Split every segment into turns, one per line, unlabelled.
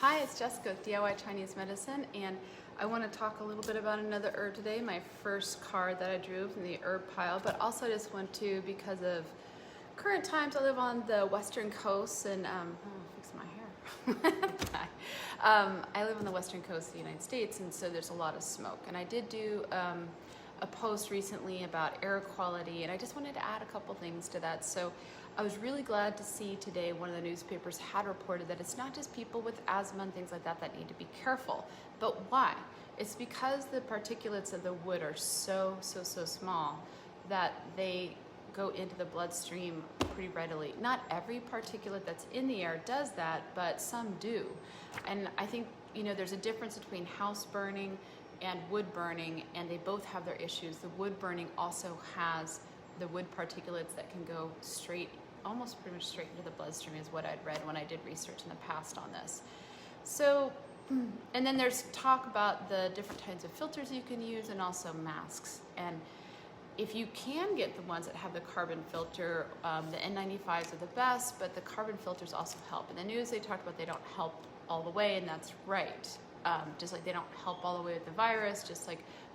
Hi, it's Jessica with DIY Chinese Medicine, and I want to talk a little bit about another herb today, my first card that I drew from the herb pile, but also I just want to, because of current times, I live on the western coast, and fix my hair. I live on the western coast of the United States, and so there's a lot of smoke, and I did do a post recently about air quality, and I just wanted to add a couple things to that. So I was really glad to see today one of the newspapers had reported that it's not just people with asthma and things like that that need to be careful. But why? It's because the particulates of the wood are so small that they go into the bloodstream pretty readily. Not every particulate that's in the air does that, but some do. And I think, there's a difference between house burning and wood burning, and they both have their issues. The wood burning also has the wood particulates that can go straight, almost pretty much straight into the bloodstream, is what I'd read when I did research in the past on this. So, and then there's talk about the different kinds of filters you can use and also masks. And if you can get the ones that have the carbon filter, the N95s are the best, but the carbon filters also help. In the news, they talked about they don't help all the way, and that's right. Just like they don't help all the way with the virus,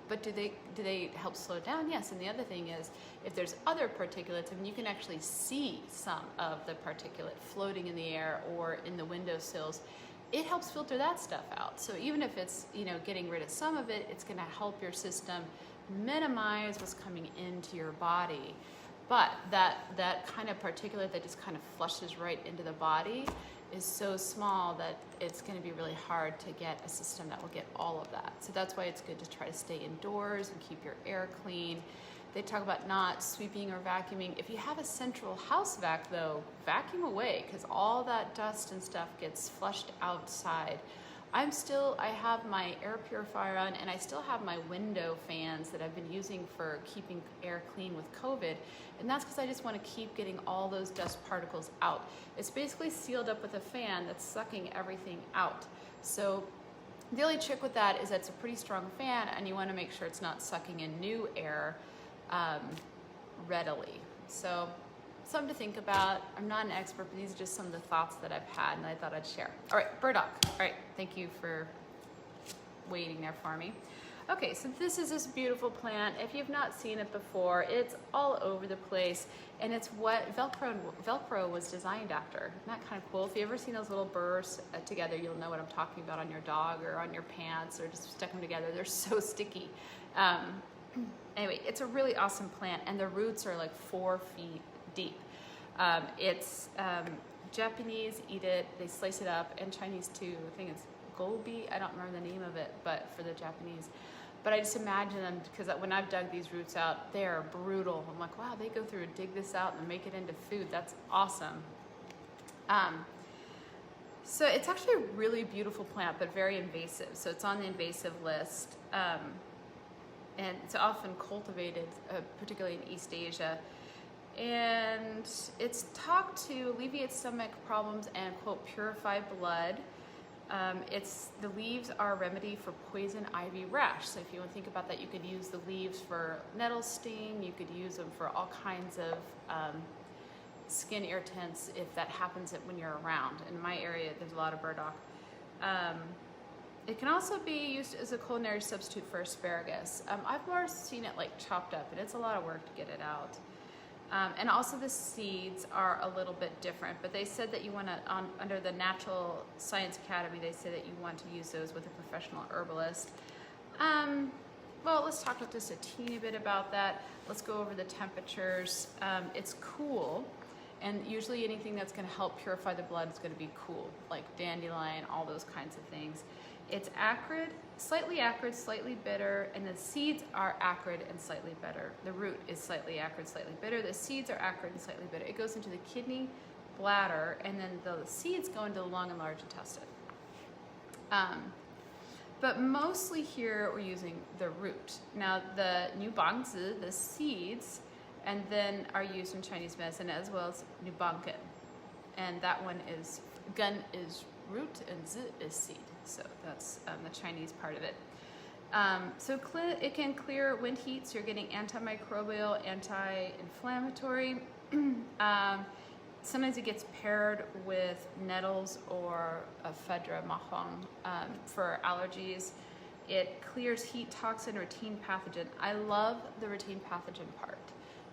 but do they help slow it down? Yes. And the other thing is, if there's other particulates, you can actually see some of the particulate floating in the air or in the windowsills. It helps filter that stuff out. So even if it's, getting rid of some of it, it's going to help your system minimize what's coming into your body. But that kind of particulate that just kind of flushes right into the body is so small that it's going to be really hard to get a system that will get all of that. So that's why it's good to try to stay indoors and keep your air clean. They talk about not sweeping or vacuuming. If you have a central house vac though, vacuum away, because all that dust and stuff gets flushed outside. I have my air purifier on, and I still have my window fans that I've been using for keeping air clean with COVID, and that's because I just want to keep getting all those dust particles out. It's basically sealed up with a fan that's sucking everything out. So the only trick with that is that it's a pretty strong fan, and you want to make sure it's not sucking in new air readily. So something to think about. I'm not an expert, but these are just some of the thoughts that I've had and I thought I'd share. All right, burdock. All right, thank you for waiting there for me. Okay, so this is this beautiful plant. If you've not seen it before, it's all over the place, and it's what Velcro was designed after. Isn't that kind of cool? If you've ever seen those little burrs together, you'll know what I'm talking about on your dog or on your pants, or just stick them together. They're so sticky. Anyway, it's a really awesome plant, and the roots are like 4 feet deep. Japanese eat it, they slice it up, and Chinese too. I think it's gobi, I don't remember the name of it, but for the Japanese. But I just imagine them, because when I've dug these roots out, they're brutal. I'm like, wow, they go through and dig this out and make it into food. That's awesome. So it's actually a really beautiful plant, but very invasive. So it's on the invasive list. And it's often cultivated, particularly in East Asia. And it's thought to alleviate stomach problems and, quote, purify blood. The leaves are a remedy for poison ivy rash. So if you want to think about that, you could use the leaves for nettle sting. You could use them for all kinds of skin irritants if that happens when you're around. In my area, there's a lot of burdock. It can also be used as a culinary substitute for asparagus. I've more seen it like chopped up, and it's a lot of work to get it out. And also the seeds are a little bit different, but they said that you want to, under the Natural Science Academy, they say that you want to use those with a professional herbalist. Well, let's talk just a teeny bit about that. Let's go over the temperatures. It's cool, and usually anything that's going to help purify the blood is going to be cool, like dandelion, all those kinds of things. It's acrid, slightly bitter, and the seeds are acrid and slightly bitter. The root is slightly acrid, slightly bitter. The seeds are acrid and slightly bitter. It goes into the kidney, bladder, and then the seeds go into the lung and large intestine. But mostly here we're using the root. Now the nubangzi, the seeds, and then are used in Chinese medicine, as well as nubanken. And that one is, gun is root and zi is seed. So that's the Chinese part of it. So it can clear wind heat, so you're getting antimicrobial, anti-inflammatory. sometimes it gets paired with nettles or ephedra mahong for allergies. It clears heat, toxin, retained pathogen. I love the retained pathogen part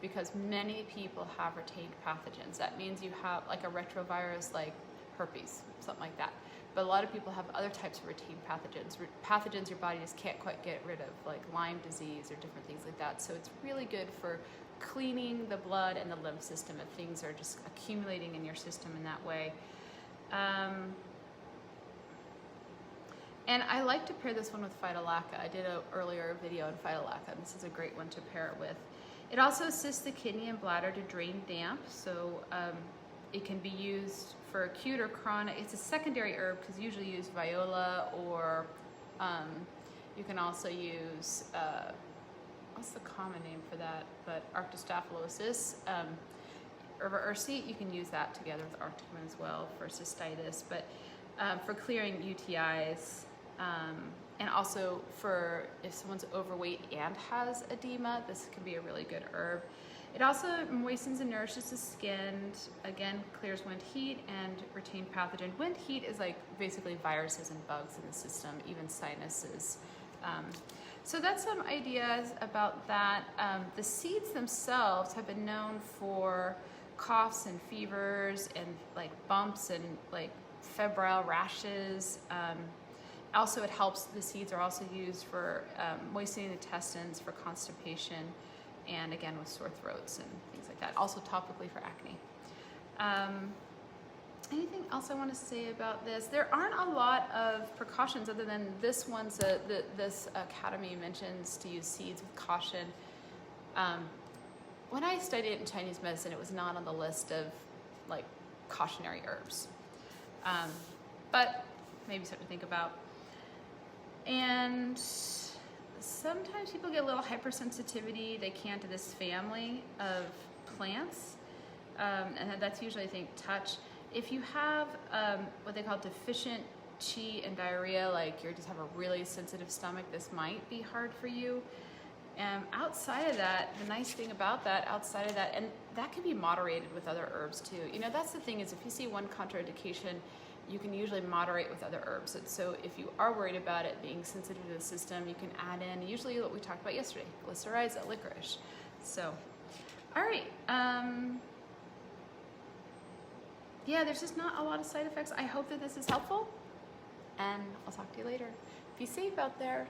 because many people have retained pathogens. That means you have like a retrovirus like herpes, something like that. But a lot of people have other types of retained pathogens. Pathogens your body just can't quite get rid of, like Lyme disease or different things like that. So it's really good for cleaning the blood and the lymph system if things are just accumulating in your system in that way. And I like to pair this one with Phytolacca. I did an earlier video on Phytolacca, and this is a great one to pair it with. It also assists the kidney and bladder to drain damp, so it can be used for acute or chronic. It's a secondary herb because you usually use viola, or you can also use, what's the common name for that? But Arctostaphylosis, Herba ursi, you can use that together with Arcticum as well for cystitis, but for clearing UTIs, and also for if someone's overweight and has edema, this can be a really good herb. It also moistens and nourishes the skin, again, clears wind heat and retained pathogen. Wind heat is like basically viruses and bugs in the system, even sinuses. So that's some ideas about that. The seeds themselves have been known for coughs and fevers and like bumps and like febrile rashes. Also, it helps, the seeds are also used for moistening the intestines, for constipation, and again with sore throats and things like that. Also topically for acne. Anything else I want to say about this? There aren't a lot of precautions other than this one's, this academy mentions to use seeds with caution. When I studied it in Chinese medicine, it was not on the list of like cautionary herbs. But maybe something to think about. And sometimes people get a little hypersensitivity, they can, to this family of plants. And that's usually, I think, touch. If you have what they call deficient qi and diarrhea, like you just have a really sensitive stomach, this might be hard for you. Outside of that, the nice thing about that, outside of that, and that can be moderated with other herbs too. You know, that's the thing, is if you see one contraindication, you can usually moderate with other herbs. And so if you are worried about it being sensitive to the system, you can add in usually what we talked about yesterday, glycyrrhiza, licorice. So, all right. Yeah, there's just not a lot of side effects. I hope that this is helpful, and I'll talk to you later. Be safe out there.